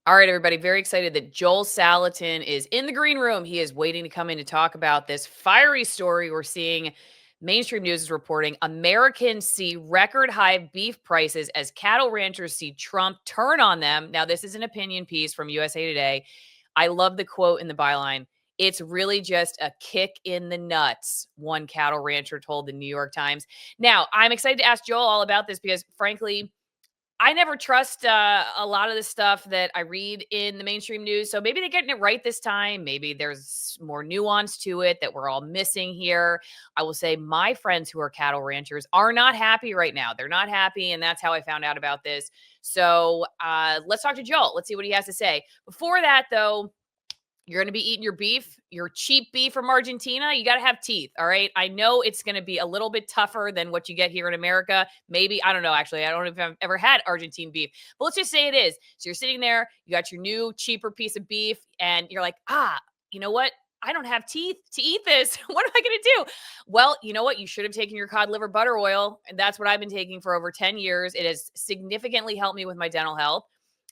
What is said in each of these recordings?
All right, everybody. Very excited that Joel Salatin is in the green room. He is waiting to come in to talk about this fiery story we're seeing. Mainstream news is reporting Americans see record high beef prices as cattle ranchers see Trump turn on them. Now, this is an opinion piece from USA Today. I love the quote in the byline. It's really just a kick in the nuts, one cattle rancher told the New York Times. Now, I'm excited to ask Joel all about this because, frankly, I never trust a lot of the stuff that I read in the mainstream news. So maybe they're getting it right this time. Maybe there's more nuance to it that we're all missing here. I will say my friends who are cattle ranchers are not happy right now. They're not happy. And that's how I found out about this. So let's talk to Joel. Let's see what he has to say. Before that, though, you're going to be eating your beef, your cheap beef from Argentina. You got to have teeth. All right. I know it's going to be a little bit tougher than what you get here in America. Maybe, I don't know. Actually, I don't know if I've ever had Argentine beef, but let's just say it is. So you're sitting there, you got your new, cheaper piece of beef, and you're like, you know what? I don't have teeth to eat this. What am I going to do? Well, you know what? You should have taken your cod liver butter oil. And that's what I've been taking for over 10 years. It has significantly helped me with my dental health.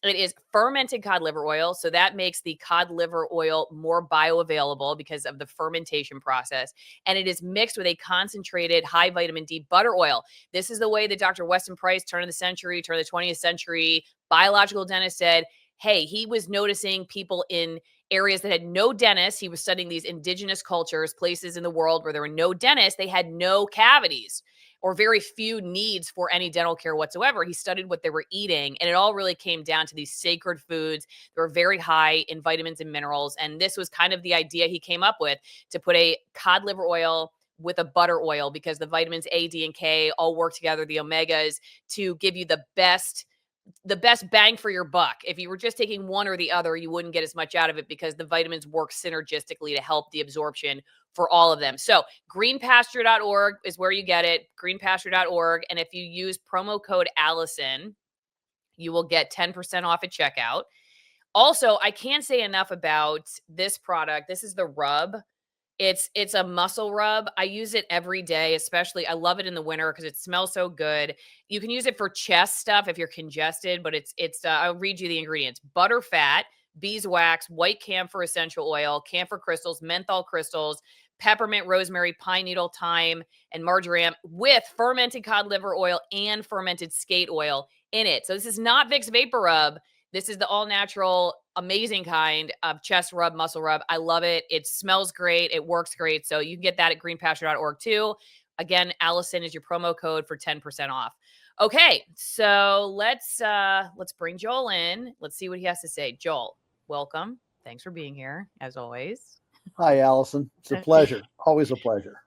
It is fermented cod liver oil. So that makes the cod liver oil more bioavailable because of the fermentation process. And it is mixed with a concentrated high vitamin D butter oil. This is the way that Dr. Weston Price, turn of the 20th century, biological dentist said, hey, he was noticing people in areas that had no dentists. He was studying these indigenous cultures, places in the world where there were no dentists. They had no cavities or very few needs for any dental care whatsoever. He studied what they were eating, and it all really came down to these sacred foods. They were very high in vitamins and minerals, and this was kind of the idea he came up with, to put a cod liver oil with a butter oil, because the vitamins A, D, and K all work together, the omegas, to give you the best bang for your buck. If you were just taking one or the other, you wouldn't get as much out of it because the vitamins work synergistically to help the absorption for all of them. So greenpasture.org is where you get it, greenpasture.org. And if you use promo code Allison, you will get 10% off at checkout. Also, I can't say enough about this product. This is the rub. It's a muscle rub. I use it every day, especially I love it in the winter because it smells so good. You can use it for chest stuff if you're congested, but it's I'll read you the ingredients. Butter fat, beeswax, white camphor essential oil, camphor crystals, menthol crystals, peppermint, rosemary, pine needle, thyme, and marjoram with fermented cod liver oil and fermented skate oil in it. So this is not Vicks Vapor Rub. This is the all natural, amazing kind of chest rub, muscle rub. I love it. It smells great. It works great. So you can get that at greenpasture.org too. Again, Allison is your promo code for 10% off. Okay, so let's bring Joel in. Let's see what he has to say. Joel, welcome. Thanks for being here, as always. Hi, Allison. It's a pleasure. Always a pleasure.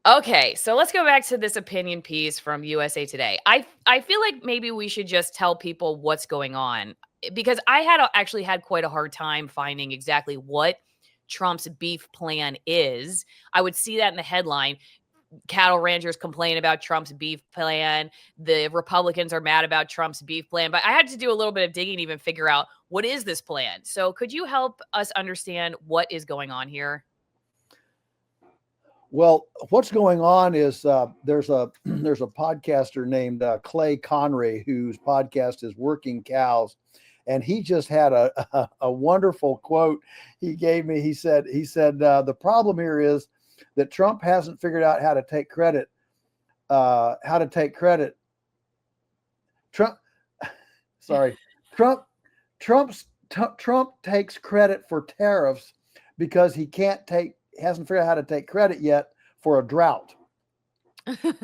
Okay, so let's go back to this opinion piece from USA Today. I feel like maybe we should just tell people what's going on, because I actually had quite a hard time finding exactly what Trump's beef plan is. I would see that in the headline. Cattle ranchers complain about Trump's beef plan. The Republicans are mad about Trump's beef plan. But I had to do a little bit of digging to even figure out, what is this plan? So could you help us understand what is going on here? Well, what's going on is there's a podcaster named Clay Conry whose podcast is Working Cows, and he just had a wonderful quote he gave me. He said the problem here is that Trump hasn't figured out how to take credit. Trump takes credit for tariffs because he hasn't figured out how to take credit yet for a drought.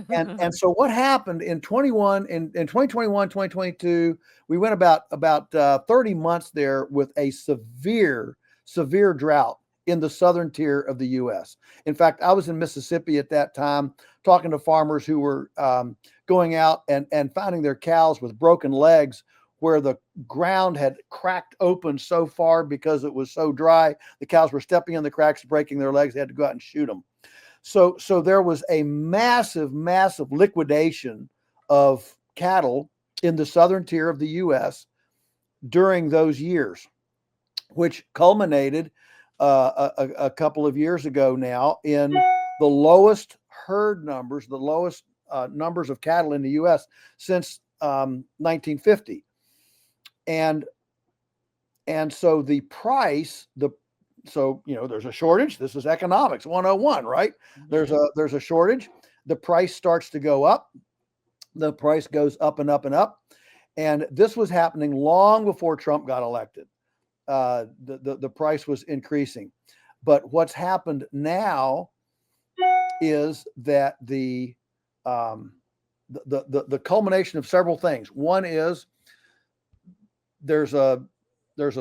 and so what happened in 2021, 2022, we went about 30 months there with a severe drought in the southern tier of the U.S. In fact, I was in Mississippi at that time talking to farmers who were going out and finding their cows with broken legs, where the ground had cracked open so far because it was so dry. The cows were stepping in the cracks, breaking their legs. They had to go out and shoot them. So there was a massive liquidation of cattle in the southern tier of the U.S. during those years, which culminated a couple of years ago now in the lowest herd numbers, the lowest numbers of cattle in the U.S. since 1950. And And so the price, so there's a shortage. This is economics 101, right? Mhm. There's a shortage. The price starts to go up. The price goes up and up and up. And this was happening long before Trump got elected. The price was increasing. But what's happened now is that the culmination of several things. One is there's a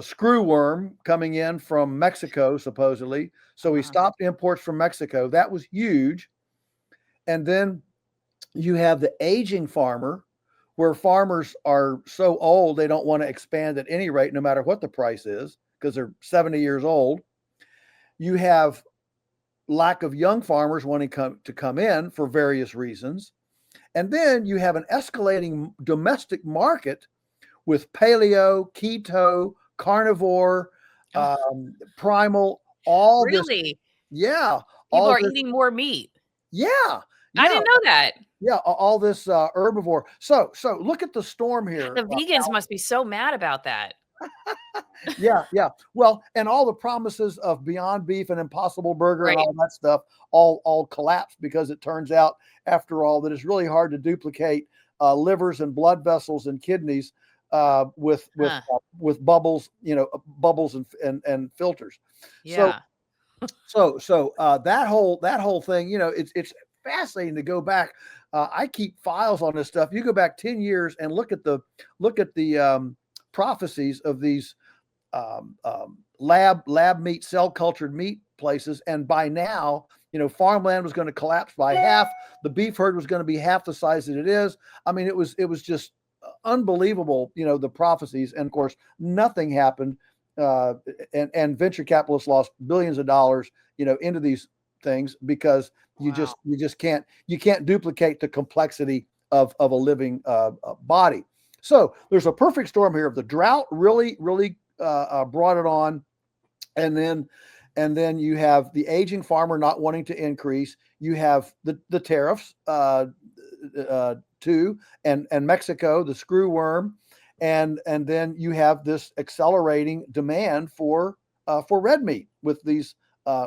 screw worm coming in from Mexico, supposedly. So he stopped imports from Mexico. That was huge. And then you have the aging farmer, where farmers are so old they don't want to expand at any rate, no matter what the price is, because they're 70 years old. You have lack of young farmers wanting to come in for various reasons. And then you have an escalating domestic market with paleo, keto, carnivore, primal, all this. Really? Yeah. People All are this. eating more meat. Yeah. I Yeah. didn't know that. Yeah. All this herbivore. So look at the storm here. The vegans must be so mad about that. Yeah. Well, and all the promises of Beyond Beef and Impossible Burger and Right. all that stuff all collapsed, because it turns out, after all, that it's really hard to duplicate livers and blood vessels and kidneys with bubbles, bubbles and filters. Yeah. So that whole thing, it's fascinating to go back. I keep files on this stuff. You go back 10 years and look at the prophecies of these lab meat, cell cultured meat places, and by now, farmland was going to collapse by half. The beef herd was going to be half the size that it is. I mean, it was just unbelievable, the prophecies, and of course, nothing happened. And venture capitalists lost billions of dollars, into these things, because you just can't duplicate the complexity of a living body. So there's a perfect storm here of the drought really brought it on, and then you have the aging farmer not wanting to increase. You have the tariffs too, and Mexico, the screw worm, and then you have this accelerating demand for red meat with these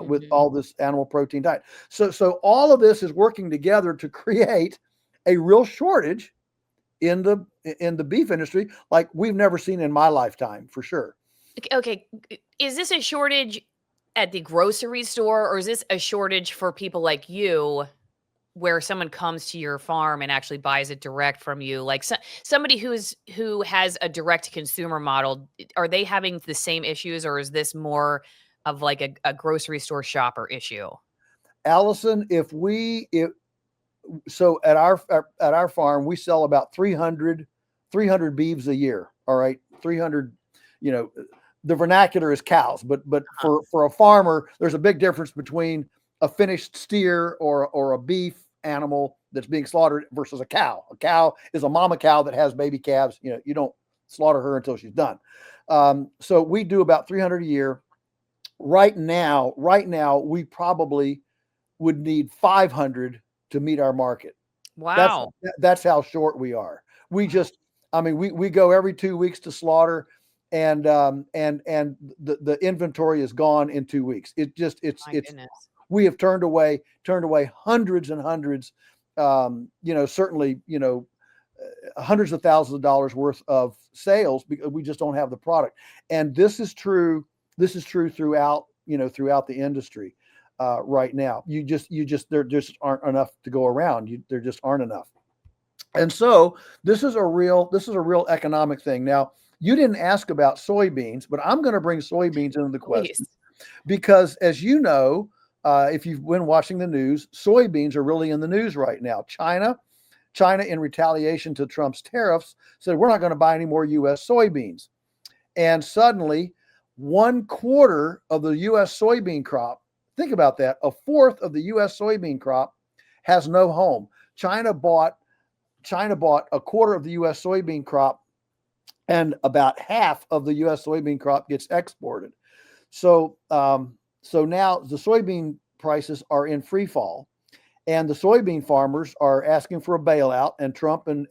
with all this animal protein diet. So all of this is working together to create a real shortage in the beef industry like we've never seen in my lifetime, for sure. Okay. Is this a shortage at the grocery store, or is this a shortage for people like you, where someone comes to your farm and actually buys it direct from you? Like somebody who has a direct to consumer model, are they having the same issues, or is this more of like a grocery store shopper issue? Allison, so at our farm, we sell about 300 beeves a year. All right. 300, the vernacular is cows, but for a farmer, there's a big difference between a finished steer or a beef animal that's being slaughtered versus a cow. A cow is a mama cow that has baby calves. You don't slaughter her until she's done. So we do about 300 a year. Right now, we probably would need 500 to meet our market. Wow. That's how short we are. We go every 2 weeks to slaughter, and the inventory is gone in 2 weeks. Goodness. We have turned away hundreds and hundreds, certainly, hundreds of thousands of dollars worth of sales, because we just don't have the product. And this is true throughout the industry. Right now, there just aren't enough to go around. There just aren't enough. And so this is a real economic thing. Now, you didn't ask about soybeans, but I'm going to bring soybeans into the question, because, as you know, if you've been watching the news, soybeans are really in the news right now. China, in retaliation to Trump's tariffs, said we're not going to buy any more U.S. soybeans. And suddenly, 1/4 of the U.S. soybean crop, think about that, 1/4 of the U.S. soybean crop has no home. China bought 1/4 of the U.S. soybean crop, and about half of the U.S. soybean crop gets exported. So now the soybean prices are in free fall, and the soybean farmers are asking for a bailout. And Trump and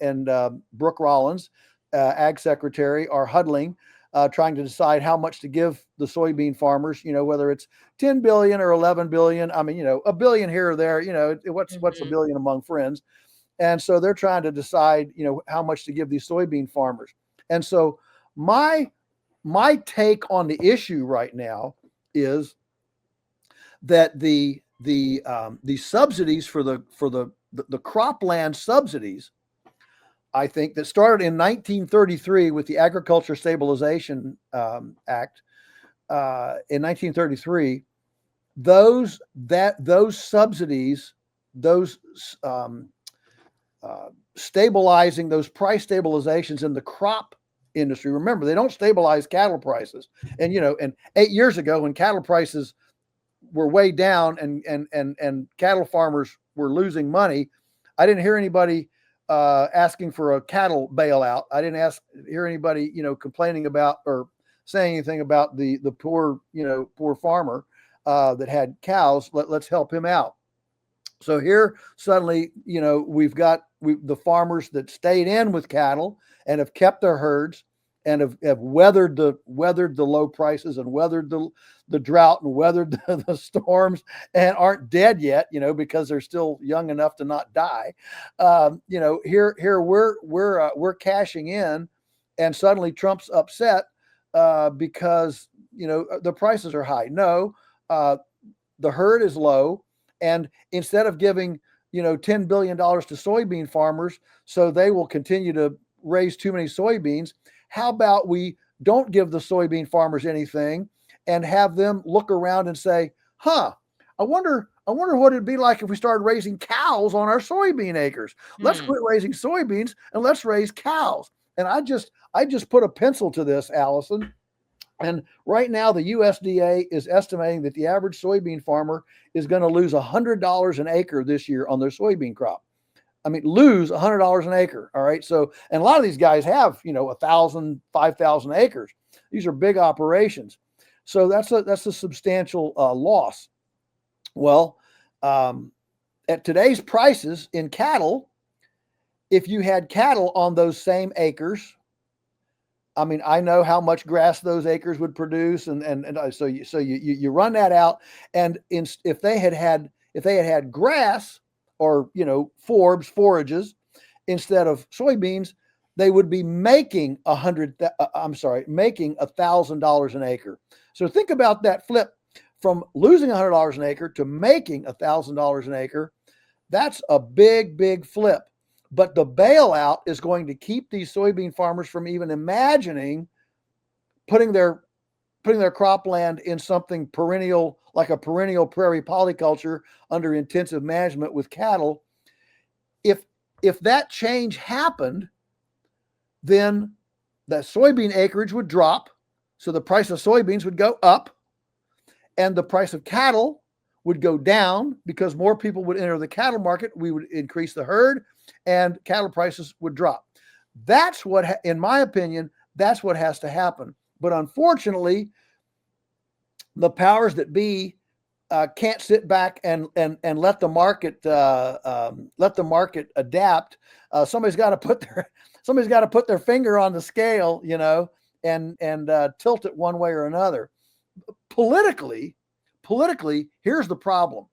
Brooke Rollins, Ag Secretary, are huddling trying to decide how much to give the soybean farmers, whether it's 10 billion or 11 billion. I mean, a billion here or there, what's a billion among friends. And so they're trying to decide, how much to give these soybean farmers. And so my take on the issue right now is that the subsidies for the cropland subsidies, I think, that started in 1933 with the Agriculture Stabilization Act in 1933. Those subsidies, those stabilizing, those price stabilizations in the crop industry. Remember, they don't stabilize cattle prices. And and 8 years ago, when cattle prices were way down and cattle farmers were losing money, I didn't hear anybody asking for a cattle bailout. I didn't hear anybody, complaining about or saying anything about the poor farmer that had cows. Let's help him out. So here suddenly, we've got the farmers that stayed in with cattle and have kept their herds and have weathered the low prices and weathered the drought and weathered the storms and aren't dead yet, because they're still young enough to not die. Here we're cashing in, and suddenly Trump's upset because the prices are high. No, the herd is low, and instead of giving $10 billion to soybean farmers so they will continue to raise too many soybeans, how about we don't give the soybean farmers anything and have them look around and say, I wonder what it'd be like if we started raising cows on our soybean acres. Let's quit raising soybeans and let's raise cows. And I just put a pencil to this, Allison. And right now, the USDA is estimating that the average soybean farmer is going to lose $100 an acre this year on their soybean crop. I mean, lose $100 an acre. All right. So, and a lot of these guys have, 1,000, 5,000 acres. These are big operations. So that's a substantial loss. Well, at today's prices in cattle, if you had cattle on those same acres, I mean, I know how much grass those acres would produce, and so you run that out, and if they had grass or forages instead of soybeans, they would be making making $1,000 an acre. So think about that flip from losing $100 an acre to making $1,000 an acre. That's a big flip. But the bailout is going to keep these soybean farmers from even imagining putting their cropland in something perennial, like a perennial prairie polyculture under intensive management with cattle. If that change happened, then the soybean acreage would drop, so the price of soybeans would go up, and the price of cattle would go down because more people would enter the cattle market. We would increase the herd, and cattle prices would drop. That's what, in my opinion, that's what has to happen. But unfortunately, the powers that be can't sit back and let the market adapt. Somebody's got to put their finger on the scale, and tilt it one way or another. Politically, here's the problem,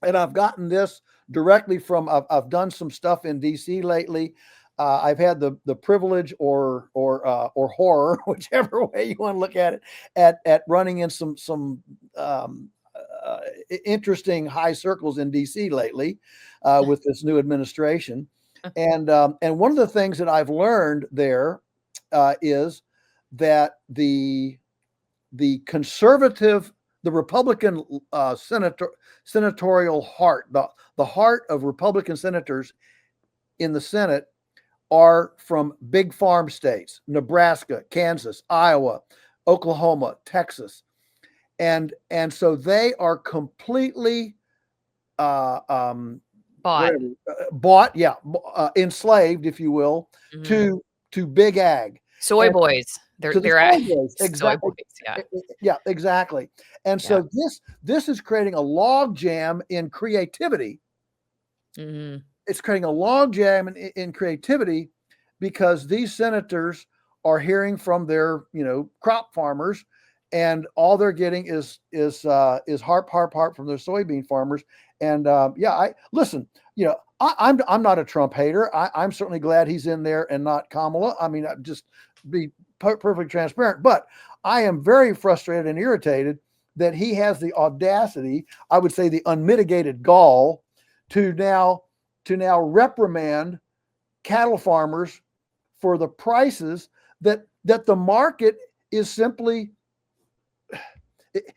and I've gotten this directly from. I've done some stuff in DC lately. I've had the privilege or horror, whichever way you want to look at it, at running in some interesting high circles in DC lately with this new administration, and one of the things that I've learned there is that the conservative, the Republican senatorial heart, the heart of Republican senators in the Senate are from big farm states: Nebraska, Kansas, Iowa, Oklahoma, Texas. And so they are completely enslaved, if you will, to big ag. Soy boys. They're exactly. Soy boys, yeah. Yeah, exactly. And so this is creating a log jam in creativity. It's creating a log jam in creativity because these senators are hearing from their, crop farmers, and all they're getting is harp from their soybean farmers. And I listen. I'm not a Trump hater. I'm certainly glad he's in there and not Kamala. I mean, just be perfectly transparent. But I am very frustrated and irritated that he has the audacity, I would say the unmitigated gall, to now reprimand cattle farmers for the prices that the market is simply,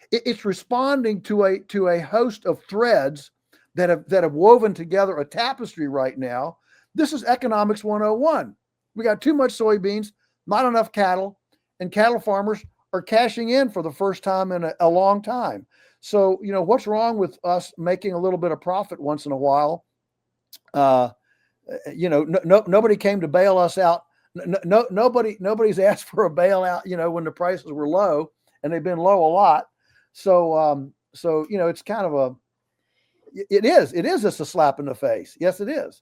it's responding to a host of threads that have woven together a tapestry right now. This is economics 101. We got too much soybeans, not enough cattle, and cattle farmers are cashing in for the first time in a long time. So, what's wrong with us making a little bit of profit once in a while? Nobody came to bail us out. Nobody's asked for a bailout, when the prices were low, and they've been low a lot. So, it's kind of it is just a slap in the face. Yes, it is.